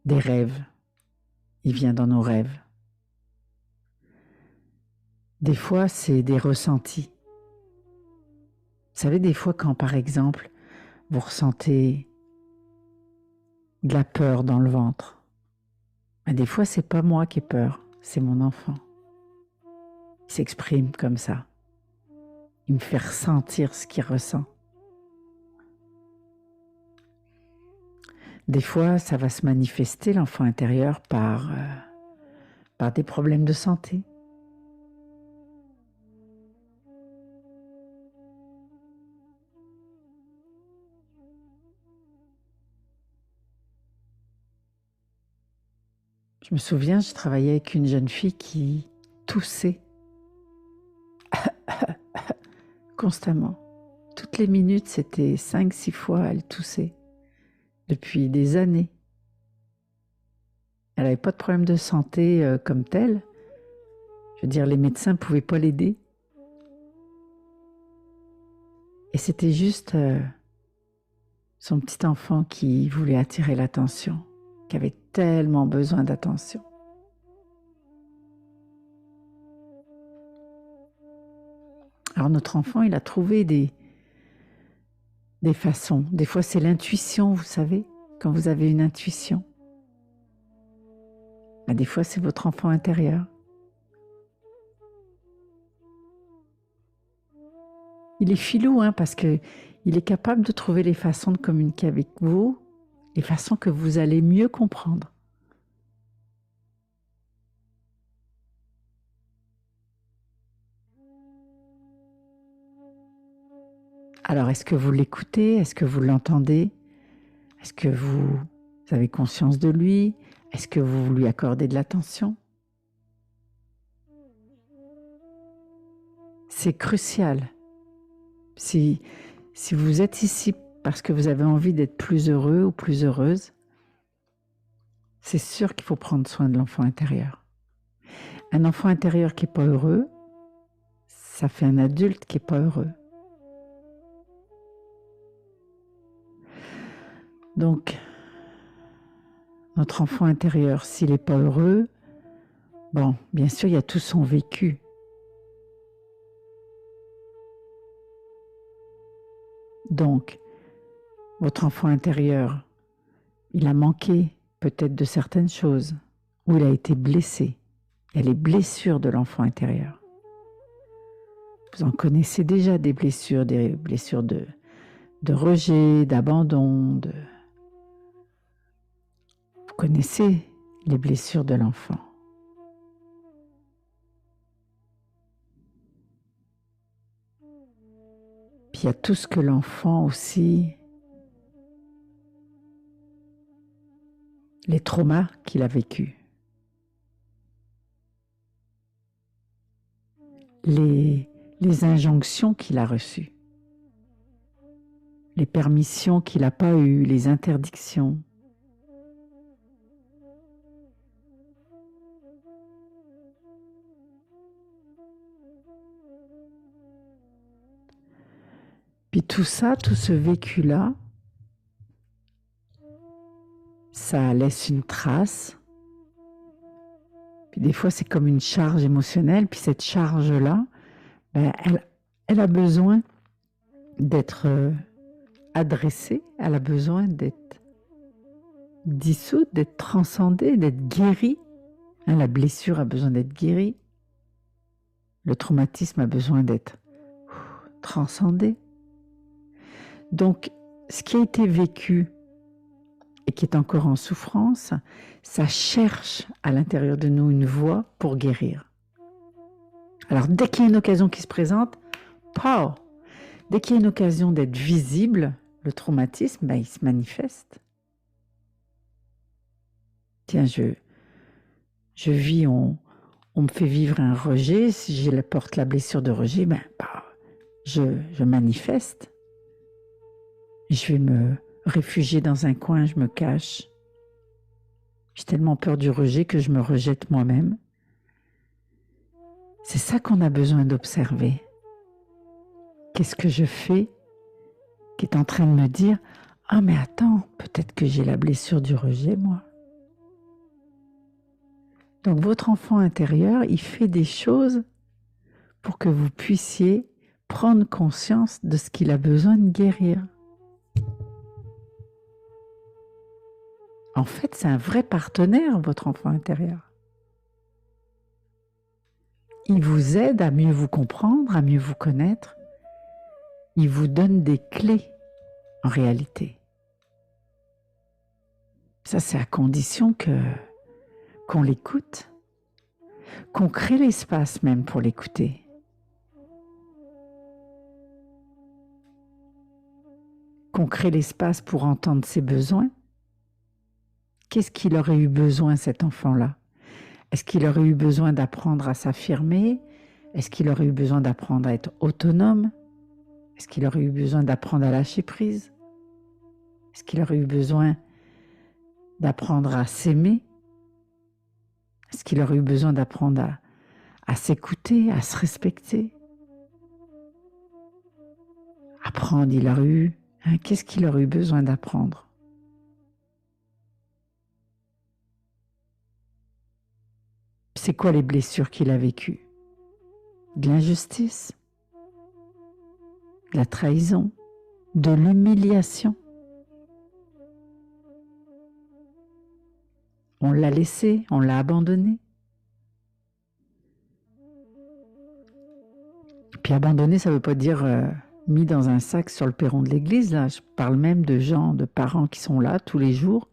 des rêves. Il vient dans nos rêves. Des fois, c'est des ressentis. Vous savez, des fois, quand, par exemple, vous ressentez de la peur dans le ventre, des fois, c'est pas moi qui ai peur, c'est mon enfant. Il s'exprime comme ça. Il me fait ressentir ce qu'il ressent. Des fois, ça va se manifester, l'enfant intérieur, par des problèmes de santé. Je me souviens, je travaillais avec une jeune fille qui toussait constamment. Toutes les minutes, c'était 5-6 fois, elle toussait. Depuis des années. Elle n'avait pas de problème de santé comme tel. Je veux dire, les médecins ne pouvaient pas l'aider. Et c'était juste son petit enfant qui voulait attirer l'attention, qui avait tellement besoin d'attention. Alors notre enfant, il a trouvé des façons. Des fois, c'est l'intuition, vous savez, quand vous avez une intuition. Des fois, c'est votre enfant intérieur. Il est filou, parce qu'il est capable de trouver les façons de communiquer avec vous, les façons que vous allez mieux comprendre. Alors, est-ce que vous l'écoutez? Est-ce que vous l'entendez? Est-ce que vous avez conscience de lui? Est-ce que vous lui accordez de l'attention? C'est crucial. Si vous êtes ici parce que vous avez envie d'être plus heureux ou plus heureuse, c'est sûr qu'il faut prendre soin de l'enfant intérieur. Un enfant intérieur qui n'est pas heureux, ça fait un adulte qui n'est pas heureux. Donc, notre enfant intérieur, s'il n'est pas heureux, bon, bien sûr, il y a tout son vécu. Donc, votre enfant intérieur, il a manqué peut-être de certaines choses, ou il a été blessé. Il y a les blessures de l'enfant intérieur. Vous en connaissez déjà des blessures de rejet, d'abandon. Vous connaissez les blessures de l'enfant. Puis il y a tout ce que l'enfant aussi, les traumas qu'il a vécus, les injonctions qu'il a reçues, les permissions qu'il n'a pas eues, les interdictions. Puis tout ça, tout ce vécu-là, ça laisse une trace. Puis des fois, c'est comme une charge émotionnelle. Puis cette charge-là, elle a besoin d'être adressée. Elle a besoin d'être dissoute, d'être transcendée, d'être guérie. La blessure a besoin d'être guérie. Le traumatisme a besoin d'être transcendé. Donc, ce qui a été vécu et qui est encore en souffrance, ça cherche à l'intérieur de nous une voie pour guérir. Alors, dès qu'il y a une occasion qui se présente, dès qu'il y a une occasion d'être visible, le traumatisme, il se manifeste. Tiens, je vis, on on me fait vivre un rejet, si je porte la blessure de rejet, je manifeste. Je vais me réfugier dans un coin, je me cache. J'ai tellement peur du rejet que je me rejette moi-même. C'est ça qu'on a besoin d'observer. Qu'est-ce que je fais qui est en train de me dire « Ah mais attends, peut-être que j'ai la blessure du rejet, moi. » Donc votre enfant intérieur, il fait des choses pour que vous puissiez prendre conscience de ce qu'il a besoin de guérir. En fait, c'est un vrai partenaire, votre enfant intérieur. Il vous aide à mieux vous comprendre, à mieux vous connaître. Il vous donne des clés, en réalité. Ça, c'est à condition qu'on l'écoute, qu'on crée l'espace même pour l'écouter. Qu'on crée l'espace pour entendre ses besoins. Qu'est-ce qu'il aurait eu besoin, cet enfant-là? Est-ce qu'il aurait eu besoin d'apprendre à s'affirmer? Est-ce qu'il aurait eu besoin d'apprendre à être autonome? Est-ce qu'il aurait eu besoin d'apprendre à lâcher prise? Est-ce qu'il aurait eu besoin d'apprendre à s'aimer? Est-ce qu'il aurait eu besoin d'apprendre à s'écouter, à se respecter? Apprendre, il aurait eu... qu'est-ce qu'il aurait eu besoin d'apprendre? C'est quoi les blessures qu'il a vécues? De l'injustice, de la trahison, de l'humiliation. On l'a laissé, on l'a abandonné. Puis abandonner, ça ne veut pas dire mis dans un sac sur le perron de l'église. Là, je parle même de gens, de parents qui sont là tous les jours,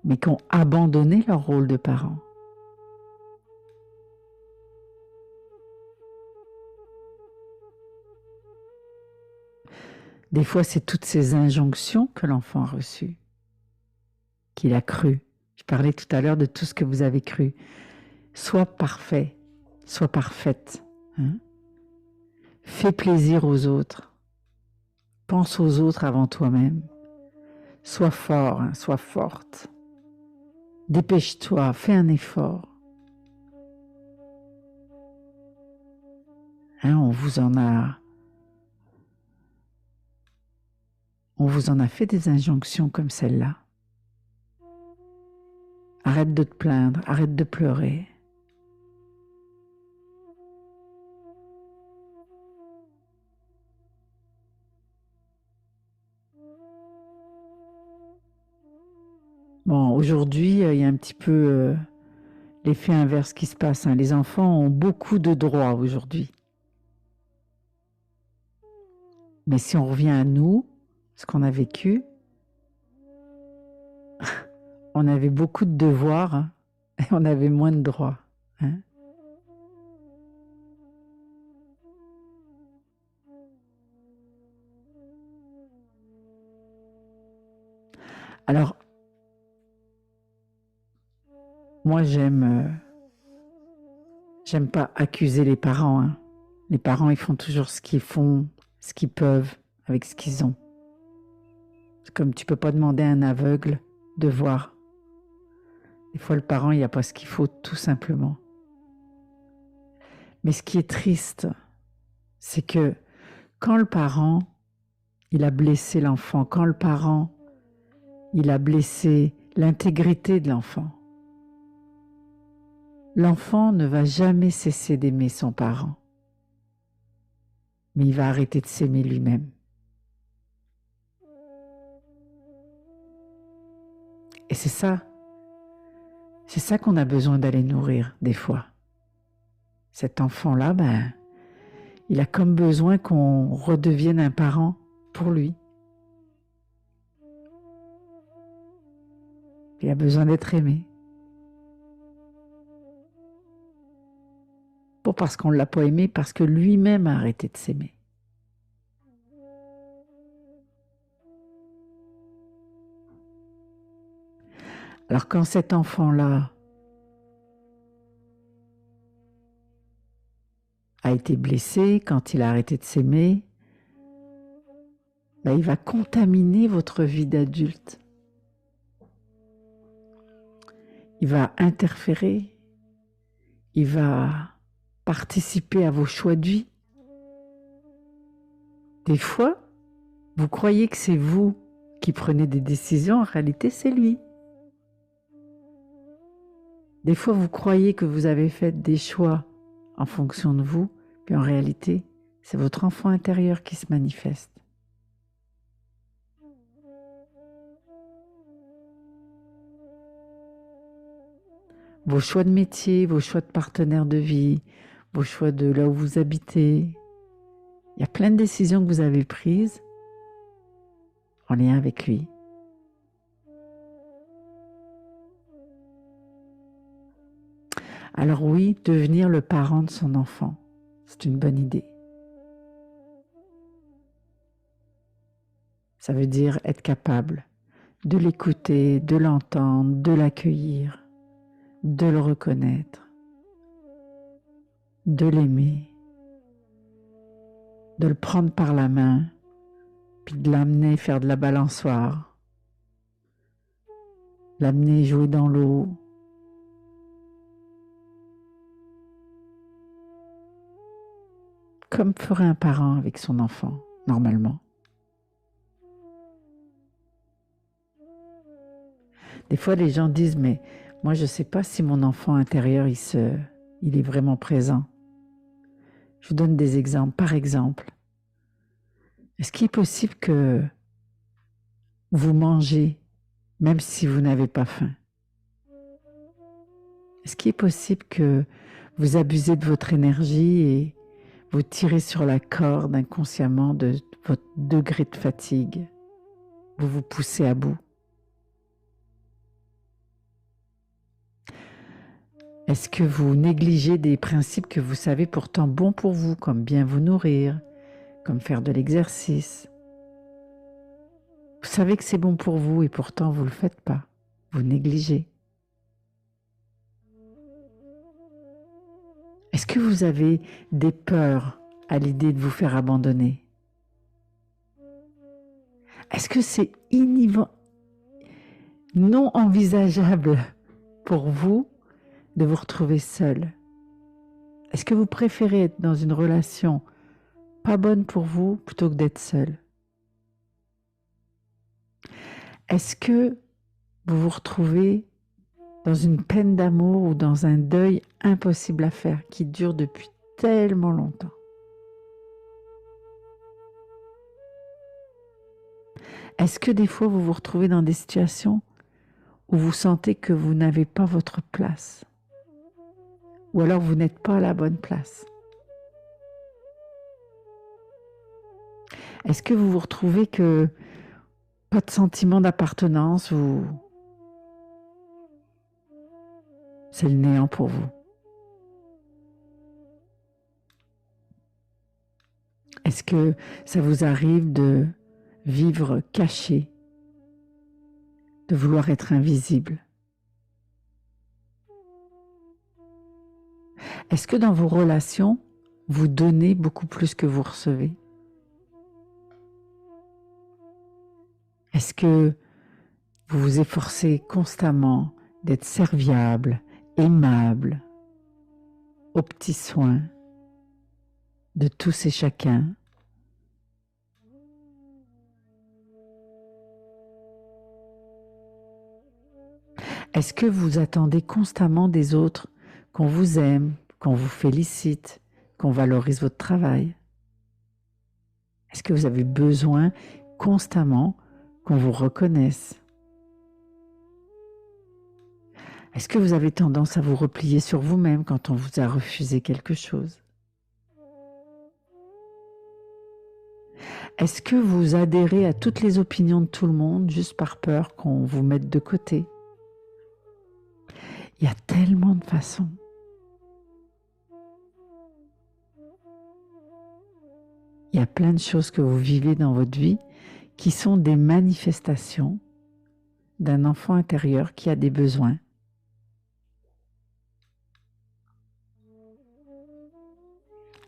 mais qui ont abandonné leur rôle de parents. Des fois, c'est toutes ces injonctions que l'enfant a reçues, qu'il a cru. Je parlais tout à l'heure de tout ce que vous avez cru. Sois parfait, sois parfaite. Fais plaisir aux autres. Pense aux autres avant toi-même. Sois fort, sois forte. Dépêche-toi, fais un effort. On vous en a fait des injonctions comme celle-là. Arrête de te plaindre, arrête de pleurer. Bon, aujourd'hui, il y a un petit peu l'effet inverse qui se passe. Les enfants ont beaucoup de droits aujourd'hui. Mais si on revient à nous, ce qu'on a vécu, on avait beaucoup de devoirs et on avait moins de droits. Alors, moi, j'aime pas accuser les parents. Les parents, ils font toujours ce qu'ils font, ce qu'ils peuvent, avec ce qu'ils ont. C'est comme tu peux pas demander à un aveugle de voir. Des fois, le parent, il n'y a pas ce qu'il faut, tout simplement. Mais ce qui est triste, c'est que quand le parent, il a blessé l'enfant, quand le parent, il a blessé l'intégrité de l'enfant, l'enfant ne va jamais cesser d'aimer son parent, mais il va arrêter de s'aimer lui-même. Et c'est ça qu'on a besoin d'aller nourrir des fois. Cet enfant-là, il a comme besoin qu'on redevienne un parent pour lui. Il a besoin d'être aimé. Pas parce qu'on ne l'a pas aimé, parce que lui-même a arrêté de s'aimer. Alors quand cet enfant-là, a été blessé, quand il a arrêté de s'aimer, il va contaminer votre vie d'adulte. Il va interférer, il va participer à vos choix de vie. Des fois, vous croyez que c'est vous qui prenez des décisions, en réalité c'est lui. Des fois, vous croyez que vous avez fait des choix en fonction de vous, puis en réalité, c'est votre enfant intérieur qui se manifeste. Vos choix de métier, vos choix de partenaire de vie, vos choix de là où vous habitez. Il y a plein de décisions que vous avez prises en lien avec lui. Alors oui, devenir le parent de son enfant, c'est une bonne idée. Ça veut dire être capable de l'écouter, de l'entendre, de l'accueillir, de le reconnaître, de l'aimer, de le prendre par la main, puis de l'amener faire de la balançoire, l'amener jouer dans l'eau. Comme ferait un parent avec son enfant, normalement. Des fois, les gens disent, mais moi, je ne sais pas si mon enfant intérieur, il est vraiment présent. Je vous donne des exemples. Par exemple, est-ce qu'il est possible que vous mangez même si vous n'avez pas faim? Est-ce qu'il est possible que vous abusez de votre énergie et vous tirez sur la corde inconsciemment de votre degré de fatigue? Vous vous poussez à bout. Est-ce que vous négligez des principes que vous savez pourtant bons pour vous, comme bien vous nourrir, comme faire de l'exercice? Vous savez que c'est bon pour vous et pourtant vous ne le faites pas. Vous négligez. Est-ce que vous avez des peurs à l'idée de vous faire abandonner? Est-ce que c'est non envisageable pour vous de vous retrouver seul? Est-ce que vous préférez être dans une relation pas bonne pour vous plutôt que d'être seul? Est-ce que vous vous retrouvez dans une peine d'amour ou dans un deuil impossible à faire qui dure depuis tellement longtemps? Est-ce que des fois vous vous retrouvez dans des situations où vous sentez que vous n'avez pas votre place? Ou alors vous n'êtes pas à la bonne place? Est-ce que vous vous retrouvez que pas de sentiment d'appartenance ou c'est le néant pour vous? Est-ce que ça vous arrive de vivre caché, de vouloir être invisible? Est-ce que dans vos relations, vous donnez beaucoup plus que vous recevez? Est-ce que vous vous efforcez constamment d'être serviable, aimable, aux petits soins de tous et chacun? Est-ce que vous attendez constamment des autres qu'on vous aime, qu'on vous félicite, qu'on valorise votre travail? Est-ce que vous avez besoin constamment qu'on vous reconnaisse? Est-ce que vous avez tendance à vous replier sur vous-même quand on vous a refusé quelque chose? Est-ce que vous adhérez à toutes les opinions de tout le monde juste par peur qu'on vous mette de côté? Il y a tellement de façons. Il y a plein de choses que vous vivez dans votre vie qui sont des manifestations d'un enfant intérieur qui a des besoins.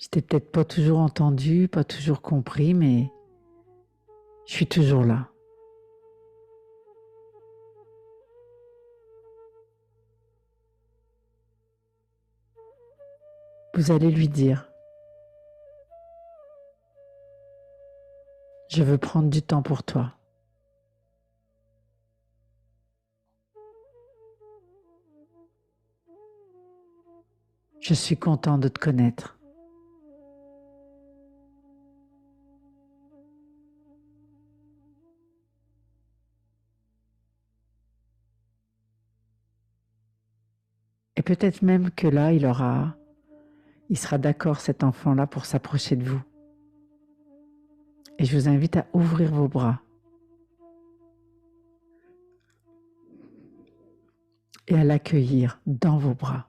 Je t'ai peut-être pas toujours entendu, pas toujours compris, mais je suis toujours là. Vous allez lui dire, je veux prendre du temps pour toi. Je suis content de te connaître. Et peut-être même que là, il sera d'accord, cet enfant-là, pour s'approcher de vous. Et je vous invite à ouvrir vos bras et à l'accueillir dans vos bras.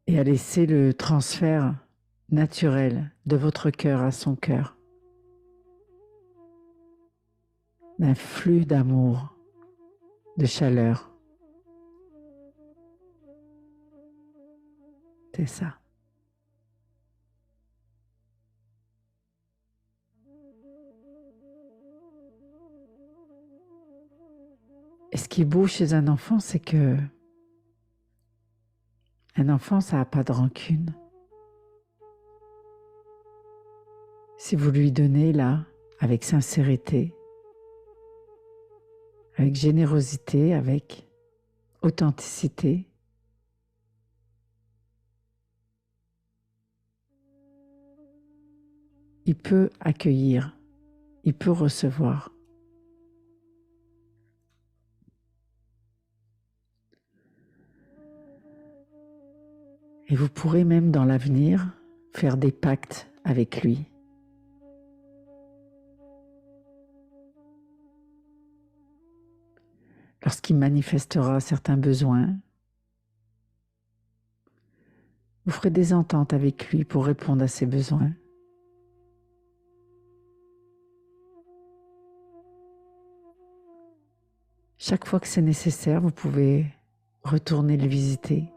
Et à laisser le transfert naturel de votre cœur à son cœur, d'un flux d'amour, de chaleur. C'est ça. Et ce qui est beau chez un enfant, c'est que un enfant, ça n'a pas de rancune. Si vous lui donnez là, avec sincérité, avec générosité, avec authenticité, il peut accueillir, il peut recevoir. Et vous pourrez même dans l'avenir faire des pactes avec lui. Lorsqu'il manifestera certains besoins, vous ferez des ententes avec lui pour répondre à ses besoins. Chaque fois que c'est nécessaire, vous pouvez retourner le visiter.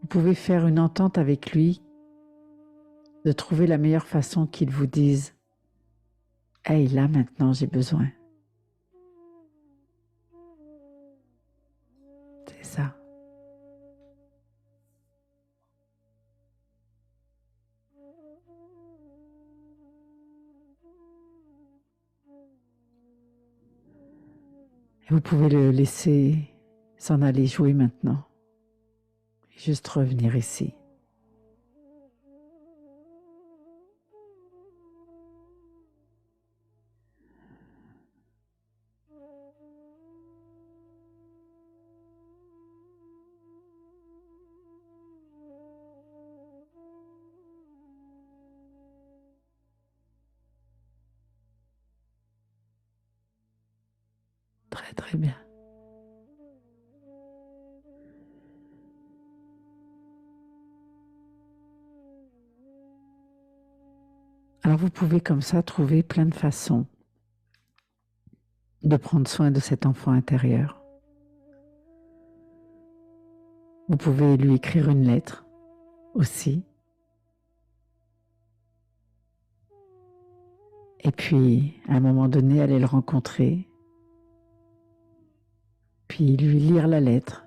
Vous pouvez faire une entente avec lui de trouver la meilleure façon qu'il vous dise « Hey, là maintenant j'ai besoin ». C'est ça. Et vous pouvez le laisser s'en aller jouer maintenant. Et juste revenir ici. Très très bien. Alors vous pouvez comme ça trouver plein de façons de prendre soin de cet enfant intérieur. Vous pouvez lui écrire une lettre aussi. Et puis, à un moment donné, aller le rencontrer. Puis lui lire la lettre.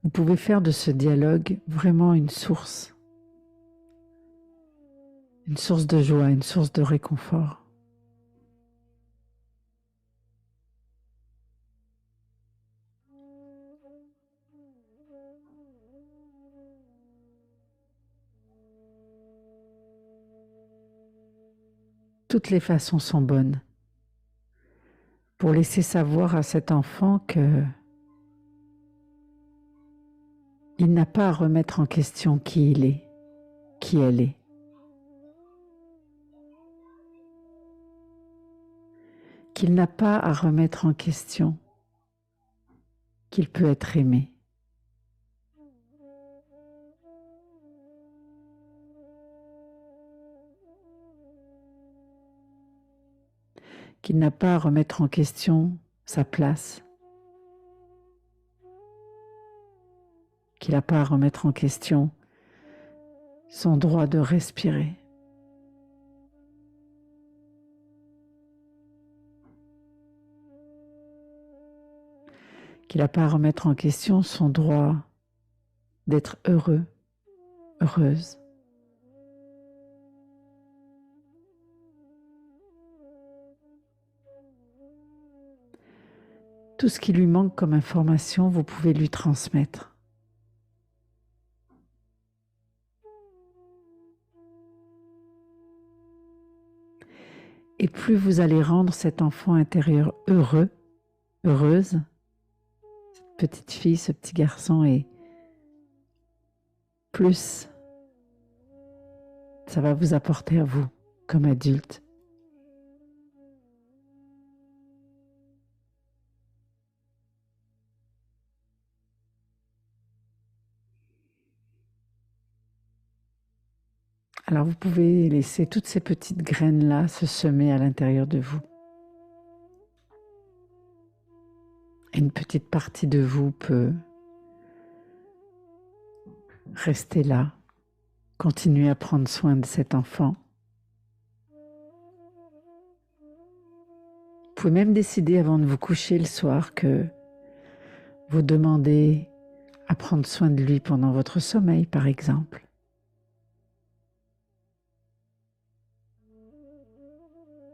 Vous pouvez faire de ce dialogue vraiment une source de joie, une source de réconfort. Toutes les façons sont bonnes pour laisser savoir à cet enfant que il n'a pas à remettre en question qui il est, qui elle est. qu'il n'a pas à remettre en question, qu'il peut être aimé. Qu'il n'a pas à remettre en question sa place, qu'il n'a pas à remettre en question son droit de respirer. Qu'il n'a pas à remettre en question son droit d'être heureux, heureuse. Tout ce qui lui manque comme information, vous pouvez lui transmettre. Et plus vous allez rendre cet enfant intérieur heureux, heureuse, cette petite fille, ce petit garçon, et plus ça va vous apporter à vous comme adulte. Alors vous pouvez laisser toutes ces petites graines-là se semer à l'intérieur de vous. Et une petite partie de vous peut rester là, continuer à prendre soin de cet enfant. Vous pouvez même décider avant de vous coucher le soir que vous demandez à prendre soin de lui pendant votre sommeil, par exemple.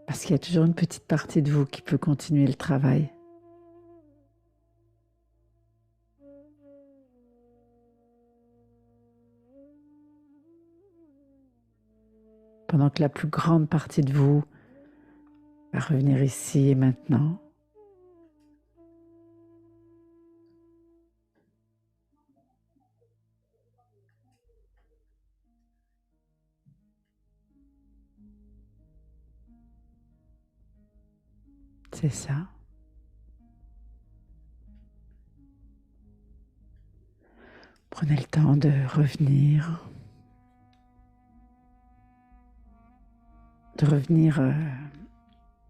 Parce qu'il y a toujours une petite partie de vous qui peut continuer le travail. Pendant que la plus grande partie de vous va revenir ici et maintenant. C'est ça. Prenez le temps de revenir.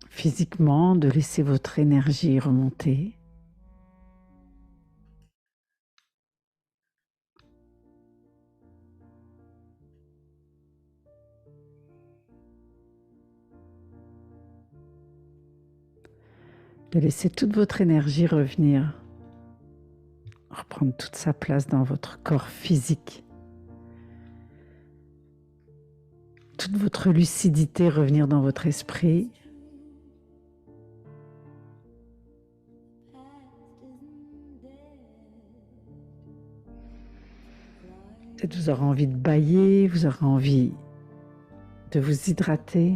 Physiquement, de laisser votre énergie remonter. De laisser toute votre énergie revenir, reprendre toute sa place dans votre corps physique. Toute votre lucidité revenir dans votre esprit. Peut-être vous aurez envie de bâiller, vous aurez envie de vous hydrater.